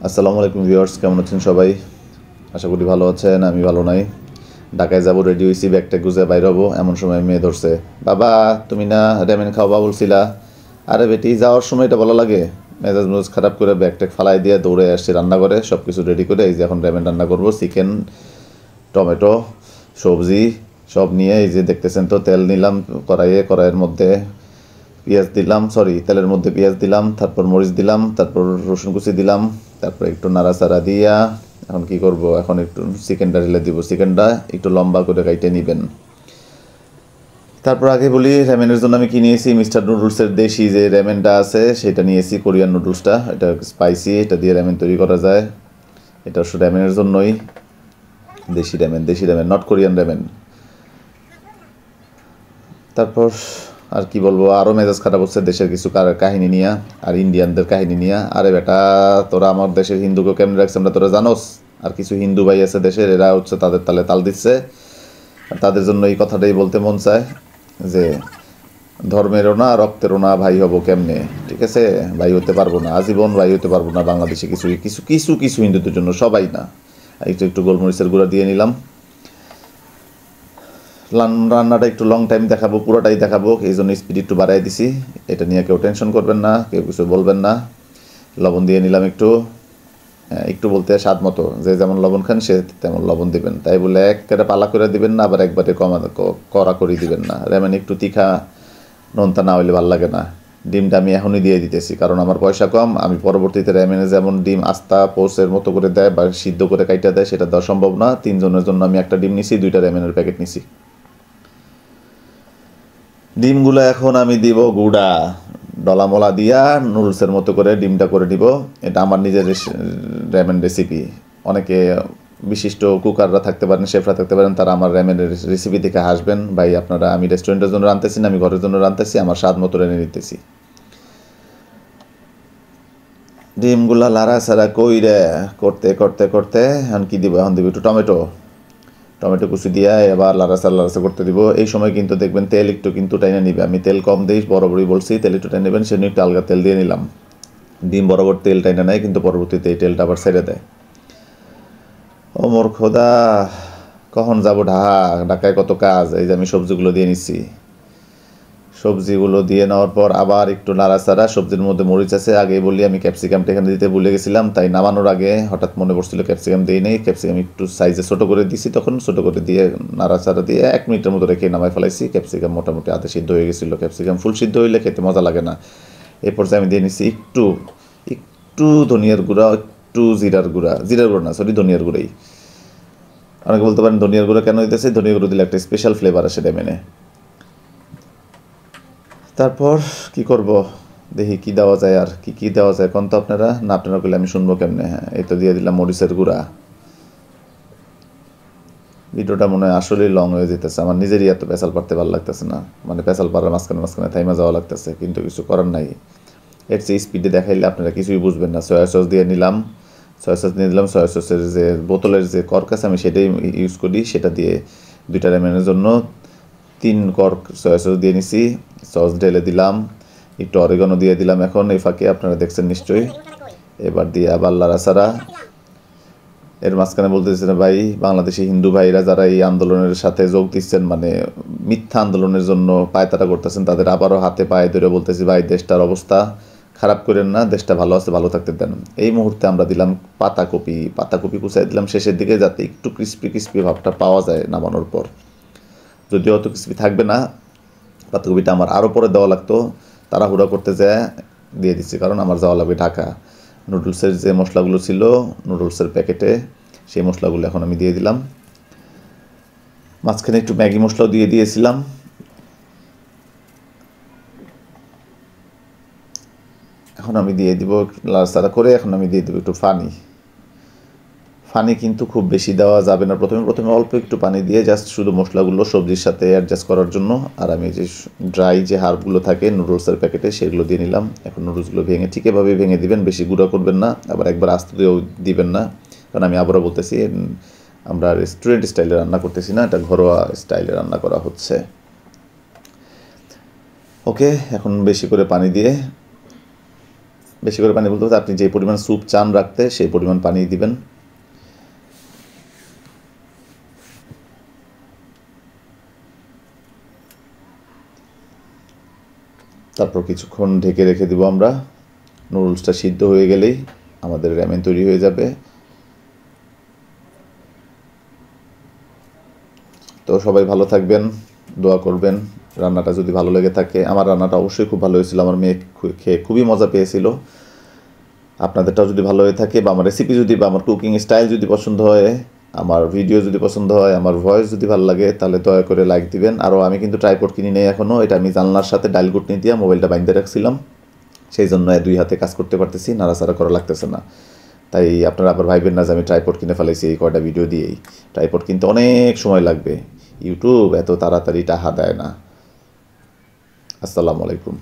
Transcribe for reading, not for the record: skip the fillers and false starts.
আসসালামু আলাইকুম ভিউয়ার্স, কেমন আছেন সবাই? আশা করি ভালো আছেন। আমি ভালো নাই। ঢাকায় যাব, রেডি হয়েছি, ব্যাগটা গুজে বাইর হবো, এমন সময় মেয়ে ধরছে, বাবা তুমি না রেমেন খাওয়া বলছিলা? আরে বেটি, যাওয়ার সময় এটা বলা লাগে? মেজাজ মেজাজ খারাপ করে ব্যাগটা ফালাই দিয়ে দৌড়ে আসছি রান্না করে, সব কিছু রেডি করে। এই যে এখন রেমেন রান্না করবো, চিকেন, টমেটো, সবজি সব নিয়ে। এই যে দেখতেছেন তো, তেল নিলাম কড়াইয়ের মধ্যে পেঁয়াজ দিলাম, তেলের মধ্যে পেঁয়াজ দিলাম, তারপর মরিচ দিলাম, তারপর রসুন কুচি দিলাম, তারপর একটু নাড়াচাড়া দিয়া এখন কি করব, এখন একটু চিকেনটা ঢেলে দিব। চিকেনটা একটু লম্বা করে কাইটে নেবেন। তারপর আগে বলি, র্যামেনের জন্য আমি কি নিয়েছি, মিস্টার নুডলসের দেশি যে র্যামেনটা আছে সেটা নিয়েছি, কোরিয়ান নুডলসটা। এটা স্পাইসি, এটা দিয়ে র্যামেন তৈরি করা যায়। এটা অবশ্য র্যামেনের জন্যই, দেশি র্যামেন, নট কোরিয়ান র্যামেন। তারপর আর কি বলবো, আরও মেজাজ খারাপ হচ্ছে দেশের কিছু কাহিনী নিয়ে, আর ইন্ডিয়ানদের কাহিনী নিয়ে। আরে বেটা, তোরা আমার দেশের হিন্দুকে কেমনে রাখছে আমরা তোরা জানোস? আর কিছু হিন্দু ভাই আছে দেশের, এরা হচ্ছে তাদের তালে তাল দিচ্ছে। আর তাদের জন্য এই কথাটাই বলতে মন চায় যে ধর্মেরও না রক্তেরও না ভাই হব কেমনে? ঠিক আছে, ভাই হতে পারবো না, আজীবন ভাই হতে পারবো না বাংলাদেশে। কিছু কিছু কিছু কিছু হিন্দুদের জন্য, সবাই না। একটু একটু গোলমরিচের গুঁড়া দিয়ে নিলাম। রান্নাটা একটু লং টাইম দেখাবো, পুরোটাই দেখাবো, এই জন্য স্পিড একটু বাড়াই দিছি। এটা নিয়ে কেউ টেনশন করবেন না, কেউ কিছু বলবেন না। লবণ দিয়ে নিলাম একটু, একটু বলতে স্বাদ মতো, যে যেমন লবণ খান সে তেমন লবণ দিবেন। তাই বলে একেবারে পালা করে দিবেন না, আবার একবারে কড়া করে দিবেন না। রেমেন একটু তীখা নোনতা না হইলে ভালো লাগে না। ডিমটা আমি এখনই দিয়ে দিতেছি, কারণ আমার পয়সা কম। আমি পরবর্তীতে রেমেনে যেমন ডিম আস্তা পোসের মতো করে দেয় বা সিদ্ধ করে কাইটা দেয়, সেটা দেওয়া সম্ভব না। 3 জনের জন্য আমি একটা ডিম নিছি, 2টা রেমেনের প্যাকেট নিছি। ডিমগুলো এখন আমি দিব গুঁড়া, ডলামলা দিয়া নুডলসের মতো করে ডিমটা করে দিব। এটা আমার নিজের র্যামেন রেসিপি। অনেকে বিশিষ্ট কুকাররা থাকতে পারেন, শেফরা থাকতে পারেন, তারা আমার র্যামেনের রেসিপি দেখে হাসবেন। ভাই আপনারা, আমি রেস্টুরেন্টের জন্য রাঁধতেছি না, আমি ঘরের জন্য রাঁধতেছি, আমার স্বাদ মতো রেনে নিতেছি। ডিমগুলা লাড়াছাড়া কইরে করতে করতে করতে এখন কি দিব, এখন দিব একটু টমেটো কুচি দিয়ে এবার লাড়াচাড়া করতে দিব। এই সময় কিন্তু দেখবেন তেল একটু কিন্তু টাইনে নিবে। আমি তেল কম দিই, বরাবরই বলছি তেল একটু টাইনে নেবেন, সেজন্য একটু আলগা তেল দিয়ে নিলাম। ডিম বরাবর তেল টাইনে নেয়, কিন্তু পরবর্তীতে এই তেলটা আবার ছেড়ে দেয়। ও মোর খোদা, কখন যাব ঢাকায় কত কাজ। এই যে আমি সবজিগুলো দিয়ে নিচ্ছি, সবজিগুলো দিয়ে নেওয়ার পর আবার একটু নাড়াচাড়া। সবজির মধ্যে মরিচ আছে, আগেই বলি আমি ক্যাপসিকামটা এখানে দিতে ভুলে গেছিলাম, তাই নামানোর আগে হঠাৎ মনে পড়ছিল ক্যাপসিকাম দিই নেই। ক্যাপসিকাম একটু সাইজে ছোটো করে দিছি, তখন ছোটো করে দিয়ে নাড়াচাড়া দিয়ে 1 মিনিটের মতো রেখে নামাই ফেলাইছি। ক্যাপসিকাম মোটামুটি আধা সিদ্ধ হয়ে গেছিলো। ক্যাপসিকাম ফুল সিদ্ধ হইলে খেতে মজা লাগে না। এই পর্যায়ে আমি দিয়ে নিচ্ছি একটু একটু ধনিয়ার গুঁড়া, একটু জিরার গুঁড়া না, সরি, ধনিয়ার গুঁড়াই। অনেকে বলতে পারেন ধনিয়ার গুঁড়া কেন দিতেছে? ধনিয়ার গুঁড়ো দিলে একটা স্পেশাল ফ্লেভার আসে মেনে। তারপর কি করব, দেখি কি দেওয়া যায়, আর কি দেওয়া যায় কোন তো আপনারা, না আপনারা করলে আমি শুনবো কেমনে? হ্যাঁ, এই তো দিয়ে দিলাম মরিচের গুঁড়া। ভিডিওটা মনে হয় আসলেই লং হয়ে যেতেছে, আমার নিজেরই এত পেঁচাল পারতে ভালো লাগতেছে না। মানে পেঁচাল পাড়ার মাঝখানে মাঝখানে থাইমা যাওয়া লাগতেছে, কিন্তু কিছু করার নাই। এর চেয়ে স্পিডে দেখাইলে আপনারা কিছুই বুঝবেন না। সয়া সস দিয়ে নিলাম, সয়া সসের যে বোতলের যে কর্ক আছে, আমি সেটাই ইউজ করি। সেটা দিয়ে 2টা রেমেনের জন্য 3 কর্ক সয়া সস দিয়ে নিছি। সস ঢেলে দিলাম, একটু অরিগানো দিয়ে দিলাম। এখন এই ফাঁকে আপনারা দেখছেন নিশ্চয়ই, এবার দিয়ে আবার লাড়াচাড়া। এর মাঝখানে বলতেছেন ভাই, বাংলাদেশি হিন্দু ভাইরা যারা এই আন্দোলনের সাথে যোগ দিচ্ছেন, মানে মিথ্যা আন্দোলনের জন্য পায়তারা করতেছেন, তাদের আবারও হাতে পায়ে ধরে বলতেছি, ভাই দেশটার অবস্থা খারাপ করেন না, দেশটা ভালো আছে, ভালো থাকতে দেন। এই মুহূর্তে আমরা দিলাম পাতাকপি কুচাই দিলাম শেষের দিকে, যাতে একটু ক্রিস্পি ভাবটা পাওয়া যায় নামানোর পর। যদিও অত ক্রিস্পি থাকবে না, পাতাকপিটা আমার আরও পরে দেওয়া লাগতো, তাড়াহুড়া করতে যায় দিয়ে দিচ্ছি, কারণ আমার যাওয়া লাগবে ঢাকা। নুডলসের যে মশলাগুলো ছিল নুডলসের প্যাকেটে, সেই মশলাগুলো এখন আমি দিয়ে দিলাম। মাঝখানে একটু ম্যাগি মশলাও দিয়ে দিয়েছিলাম। এখন আমি দিয়ে দিব লাড়াচাড়া করে, এখন আমি দিয়ে দেবো একটু পানি কিন্তু খুব বেশি দেওয়া যাবে না। প্রথমে অল্প একটু পানি দিয়ে জাস্ট শুধু মশলাগুলো সবজির সাথে অ্যাডজাস্ট করার জন্য। আর আমি যে ড্রাই যে হার্বগুলো থাকে নুডলসের প্যাকেটে, সেগুলো দিয়ে নিলাম। এখন নুডলসগুলো ভেঙে ঠিক এভাবে ভেঙে দিবেন, বেশি গুঁড়া করবেন না, আবার একবার আস্তে দিয়েও দিবেন না। কারণ আমি আবারও বলতেছি, আমরা রেস্টুরেন্ট স্টাইলে রান্না করতেছি না, এটা ঘরোয়া স্টাইলে রান্না করা হচ্ছে। ওকে, এখন বেশি করে পানি দিয়ে বেশি করে পানি বলতে হচ্ছে আপনি যে পরিমাণ স্যুপ চান রাখতে সেই পরিমাণ পানি দিবেন। তারপর কিছুক্ষণ ঢেকে রেখে দিব আমরা। নুডলসটা সিদ্ধ হয়ে গেলেই আমাদের র্যামেন তৈরি হয়ে যাবে। তো সবাই ভালো থাকবেন, দোয়া করবেন। রান্নাটা যদি ভালো লেগে থাকে, আমার রান্নাটা অবশ্যই খুব ভালো হয়েছিল, আমার মেয়ে খেয়ে খুবই মজা পেয়েছিল। আপনাদেরটাও যদি ভালো হয়ে থাকে বা আমার রেসিপি যদি বা আমার কুকিং স্টাইল যদি পছন্দ হয়, আমার ভিডিও যদি পছন্দ হয়, আমার ভয়েস যদি ভালো লাগে, তাহলে দয়া করে লাইক দিবেন। আরও আমি কিন্তু ট্রাইপড কিনি নেই এখনও, এটা আমি জানলার সাথে ডাইল ঘুটনি দিয়ে মোবাইলটা বাইন্ধে রাখছিলাম, সেই জন্য 2 হাতে কাজ করতে পারতেছি, নাড়াচাড়া করা লাগতেছে না। তাই আপনারা আবার ভাইবেন না যে আমি ট্রাইপড কিনে ফেলাইছি এই কয়টা ভিডিও দিয়েই। ট্রাইপড কিনতে অনেক সময় লাগবে, ইউটিউব এত তাড়াতাড়ি টাকা দেয় না। আসসালামু আলাইকুম।